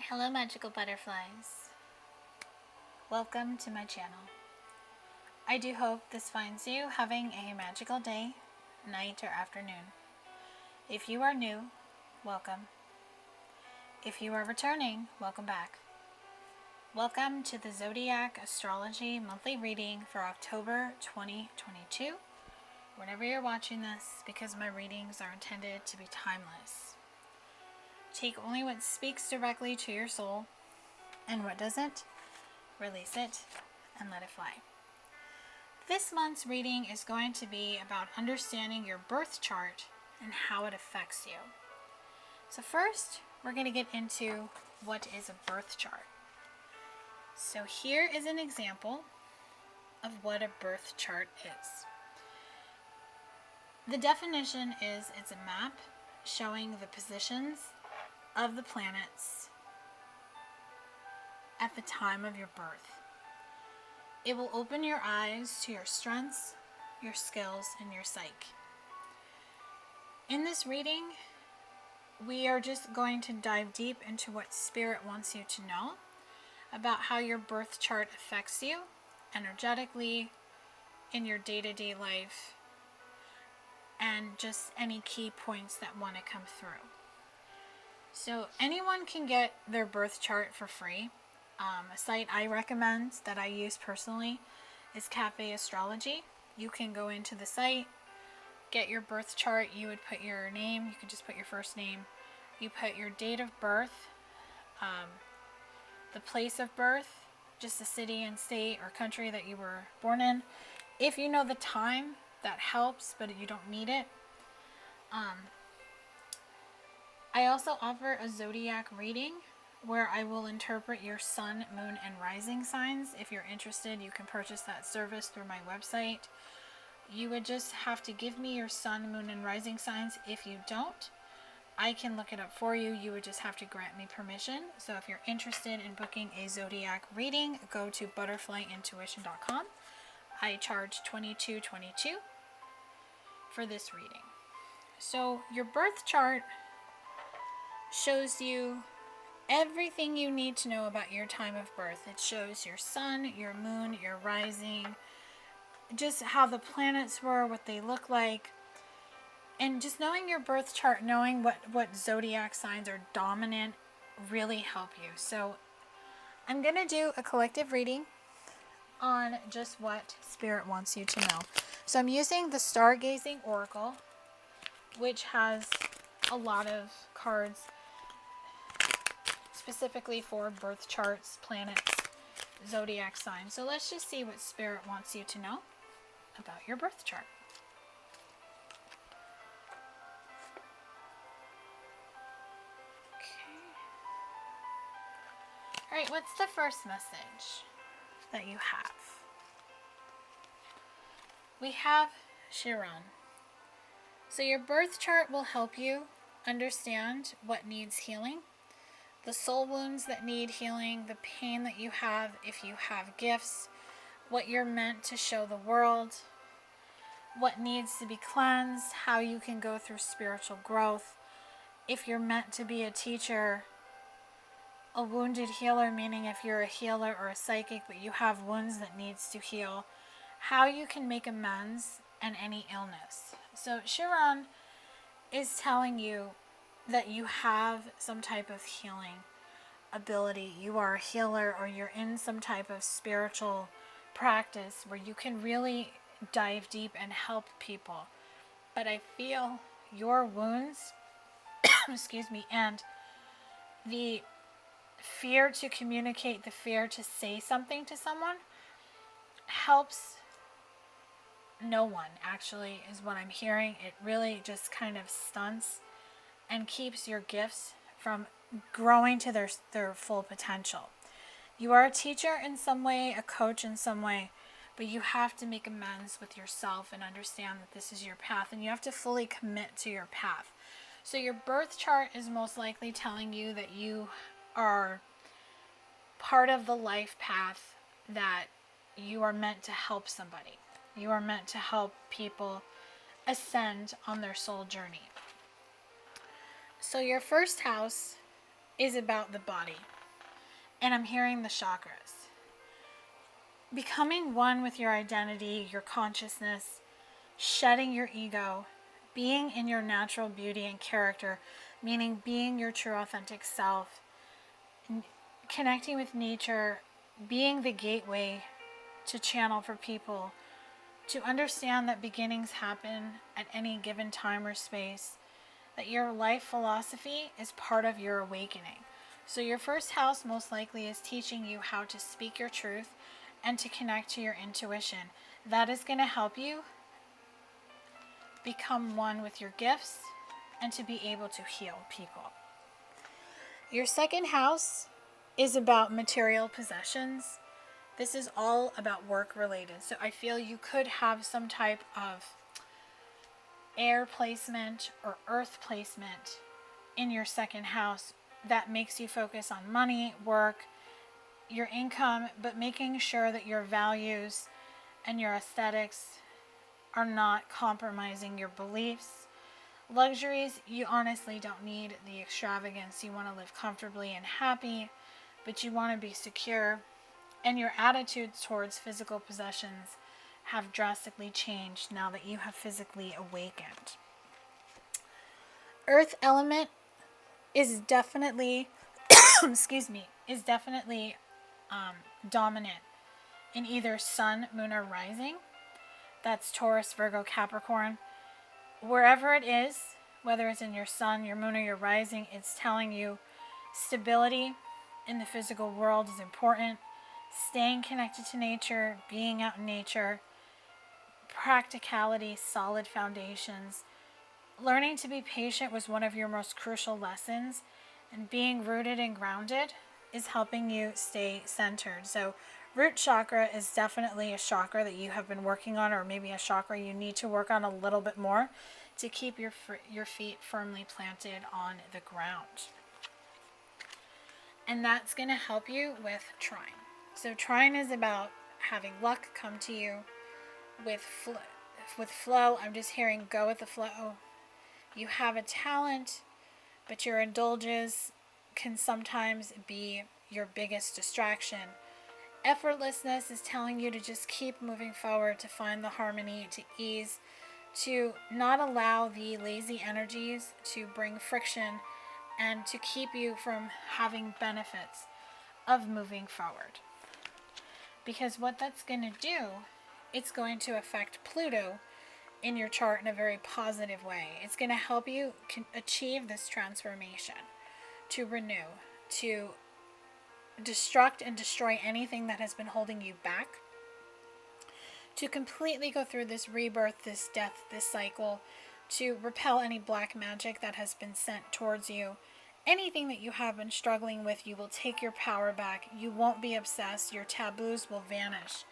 Hello magical butterflies. Welcome to my channel. I do hope this finds you having a magical day, night, or afternoon. If you are new, welcome. If you are returning, welcome back. Welcome to the Zodiac Astrology monthly reading for October 2022. Whenever you're watching this, because my readings are intended to be timeless. Take only what speaks directly to your soul, and what doesn't, release it and let it fly. This month's reading is going to be about understanding your birth chart and how it affects you. So first, we're going to get into what is a birth chart. So here is an example of what a birth chart is. The definition is it's a map showing the positions of the planets at the time of your birth. It will open your eyes to your strengths, your skills, and your psyche. In this reading, we are just going to dive deep into what Spirit wants you to know about how your birth chart affects you energetically in your day-to-day life, and just any key points that want to come through. So anyone can get their birth chart for free. A site I recommend that I use personally is Cafe Astrology. You can go into the site, get your birth chart. You would put your name. You could just put your first name. You put your date of birth, the place of birth, just the city and state or country that you were born in. If you know the time, that helps, but you don't need it. I also offer a Zodiac reading where I will interpret your sun, moon, and rising signs. If you're interested, you can purchase that service through my website. You would just have to give me your sun, moon, and rising signs. If you don't, I can look it up for you. You would just have to grant me permission. So if you're interested in booking a Zodiac reading, go to ButterflyIntuition.com. I charge $22.22 for this reading. So your birth chart shows you everything you need to know about your time of birth. It shows your sun, your moon, your rising, just how the planets were, what they look like. And just knowing your birth chart, knowing what zodiac signs are dominant, really help you. So I'm going to do a collective reading on just what Spirit wants you to know. So I'm using the Stargazing Oracle, which has a lot of cards specifically for birth charts, planets, zodiac signs. So let's just see what Spirit wants you to know about your birth chart. Okay. All right, what's the first message that you have? We have Chiron. So your birth chart will help you understand what needs healing, the soul wounds that need healing, the pain that you have if you have gifts, what you're meant to show the world, what needs to be cleansed, how you can go through spiritual growth. If you're meant to be a teacher, a wounded healer, meaning if you're a healer or a psychic but you have wounds that needs to heal, how you can make amends and any illness. So Chiron is telling you that you have some type of healing ability. You are a healer, or you're in some type of spiritual practice where you can really dive deep and help people. But I feel your wounds, excuse me, and the fear to communicate, the fear to say something to someone helps no one, actually, is what I'm hearing. It really just kind of stunts and keeps your gifts from growing to their full potential. You are a teacher in some way, a coach in some way, but you have to make amends with yourself and understand that this is your path, and you have to fully commit to your path. So your birth chart is most likely telling you that you are part of the life path that you are meant to help somebody. You are meant to help people ascend on their soul journey. So your first house is about the body. And I'm hearing the chakras. Becoming one with your identity, your consciousness, shedding your ego, being in your natural beauty and character, meaning being your true authentic self, connecting with nature, being the gateway to channel for people, to understand that beginnings happen at any given time or space, that your life philosophy is part of your awakening. So your first house most likely is teaching you how to speak your truth and to connect to your intuition. That is going to help you become one with your gifts and to be able to heal people. Your second house is about material possessions. This is all about work related. So I feel you could have some type of air placement or earth placement in your second house that makes you focus on money, work, your income, but making sure that your values and your aesthetics are not compromising your beliefs. Luxuries, you honestly don't need the extravagance. You want to live comfortably and happy, but you want to be secure. And your attitudes towards physical possessions have drastically changed now that you have physically awakened. Earth element is definitely, is definitely dominant in either sun, moon, or rising. That's Taurus, Virgo, Capricorn. Wherever it is, whether it's in your sun, your moon, or your rising, it's telling you stability in the physical world is important. Staying connected to nature, being out in nature, practicality, solid foundations. Learning to be patient was one of your most crucial lessons, and being rooted and grounded is helping you stay centered. So root chakra is definitely a chakra that you have been working on, or maybe a chakra you need to work on a little bit more to keep your feet firmly planted on the ground. And that's going to help you with trine. So trine is about having luck come to you with flow. I'm just hearing go with the flow. You have a talent, but your indulgence can sometimes be your biggest distraction. Effortlessness is telling you to just keep moving forward, to find the harmony, to ease, to not allow the lazy energies to bring friction and to keep you from having benefits of moving forward. Because what that's going to do, it's going to affect Pluto in your chart in a very positive way. It's going to help you achieve this transformation, to renew, to destruct and destroy anything that has been holding you back, to completely go through this rebirth, this death, this cycle, to repel any black magic that has been sent towards you. Anything that you have been struggling with, you will take your power back. You won't be obsessed. Your taboos will vanish.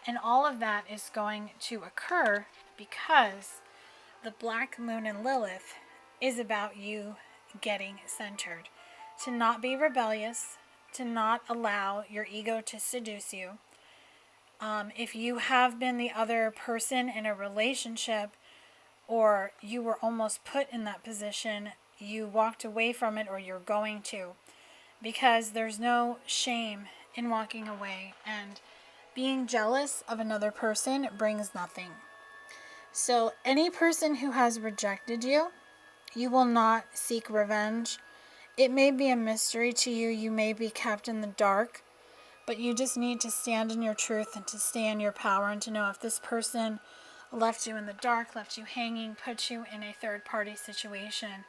And all of that is going to occur because the black moon in Lilith is about you getting centered. To not be rebellious, to not allow your ego to seduce you. If you have been the other person in a relationship, or you were almost put in that position, you walked away from it, or you're going to, because there's no shame in walking away, and being jealous of another person brings nothing. So any person who has rejected you, you will not seek revenge. It may be a mystery to you. You may be kept in the dark, but you just need to stand in your truth and to stay in your power, and to know if this person left you in the dark, left you hanging, put you in a third-party situation,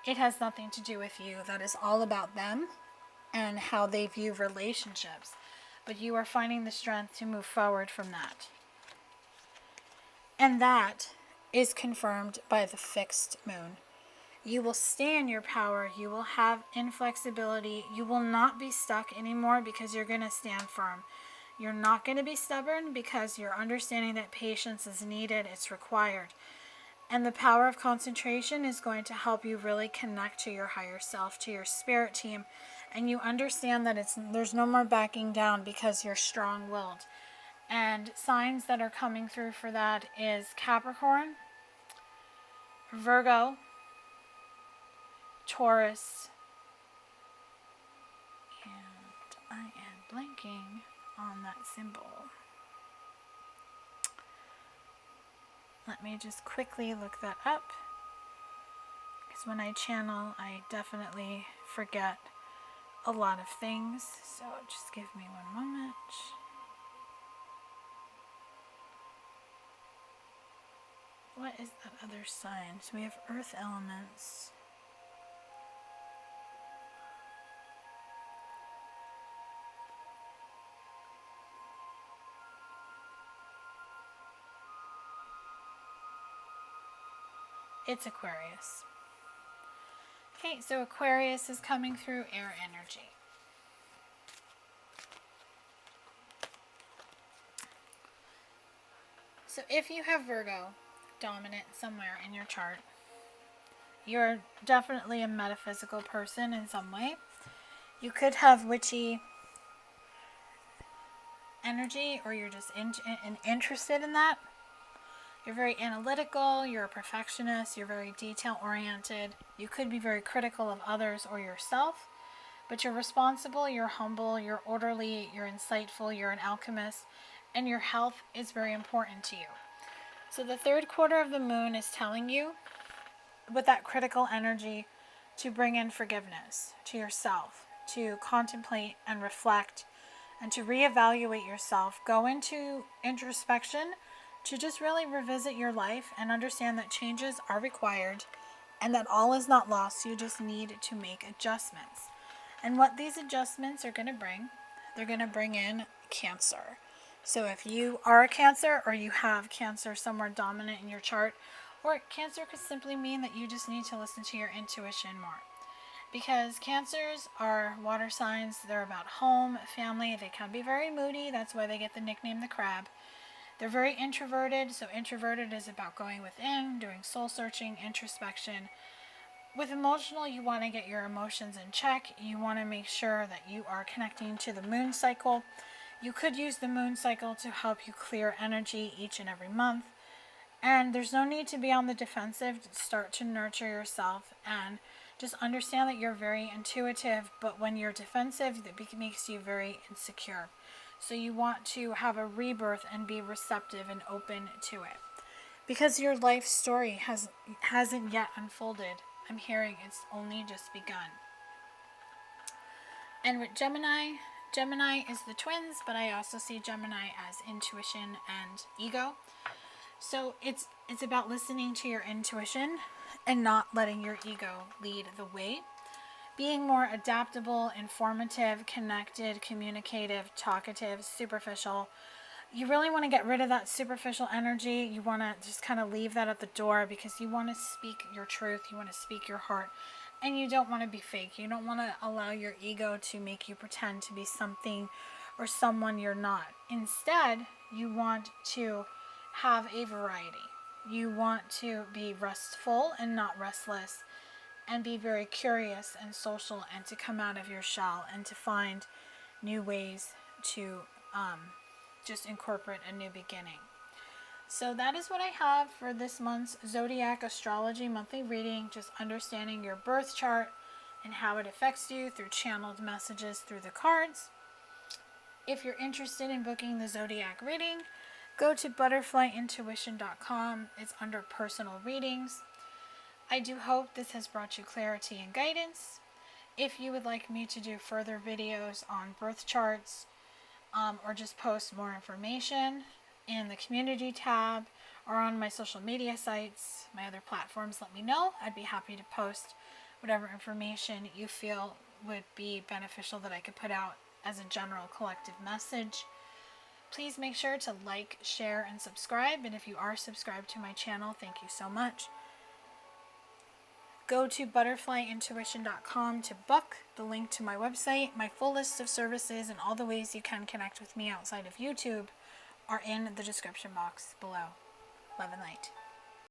it has nothing to do with you. That is all about them and how they view relationships. But you are finding the strength to move forward from that. And that is confirmed by the fixed moon. You will stay in your power. You will have inflexibility. You will not be stuck anymore because you're going to stand firm. You're not going to be stubborn because you're understanding that patience is needed. It's required. And the power of concentration is going to help you really connect to your higher self, to your spirit team. And you understand that there's no more backing down because you're strong-willed. And signs that are coming through for that is Capricorn, Virgo, Taurus, and blanking on that symbol. Let me just quickly look that up, because when I channel, I definitely forget a lot of things. So just give me one moment. What is that other sign? So we have earth elements. It's Aquarius. Okay, so Aquarius is coming through air energy. So if you have Virgo dominant somewhere in your chart, you're definitely a metaphysical person in some way. You could have witchy energy, or you're just interested in that. You're very analytical, you're a perfectionist, you're very detail oriented. You could be very critical of others or yourself, but you're responsible, you're humble, you're orderly, you're insightful, you're an alchemist, and your health is very important to you. So the third quarter of the moon is telling you, with that critical energy, to bring in forgiveness to yourself, to contemplate and reflect, and to reevaluate yourself. Go into introspection to just really revisit your life and understand that changes are required and that all is not lost. You just need to make adjustments. And what these adjustments are going to bring, they're going to bring in Cancer. So if you are a Cancer, or you have Cancer somewhere dominant in your chart, or Cancer could simply mean that you just need to listen to your intuition more. Because Cancers are water signs. They're about home, family. They can be very moody. That's why they get the nickname the crab. They're very introverted. So introverted is about going within, doing soul searching, introspection. With emotional, you want to get your emotions in check. You want to make sure that you are connecting to the moon cycle. You could use the moon cycle to help you clear energy each and every month. And there's no need to be on the defensive. Start to nurture yourself and just understand that you're very intuitive, but when you're defensive, that makes you very insecure. So you want to have a rebirth and be receptive and open to it. Because your life story hasn't yet unfolded. I'm hearing it's only just begun. And with Gemini is the twins, but I also see Gemini as intuition and ego. So it's about listening to your intuition and not letting your ego lead the way. Being more adaptable, informative, connected, communicative, talkative, superficial. You really want to get rid of that superficial energy. You want to just kind of leave that at the door, because you want to speak your truth. You want to speak your heart. And you don't want to be fake. You don't want to allow your ego to make you pretend to be something or someone you're not. Instead, you want to have a variety. You want to be restful and not restless, and be very curious and social, and to come out of your shell and to find new ways to just incorporate a new beginning. So that is what I have for this month's Zodiac Astrology monthly reading, just understanding your birth chart and how it affects you through channeled messages through the cards. If you're interested in booking the Zodiac reading, go to ButterflyIntuition.com. It's under personal readings. I do hope this has brought you clarity and guidance. If you would like me to do further videos on birth charts, or just post more information in the community tab or on my social media sites, my other platforms, let me know. I'd be happy to post whatever information you feel would be beneficial that I could put out as a general collective message. Please make sure to like, share, and subscribe. And if you are subscribed to my channel, thank you so much. Go to ButterflyIntuition.com to book, the link to my website. My full list of services and all the ways you can connect with me outside of YouTube are in the description box below. Love and light.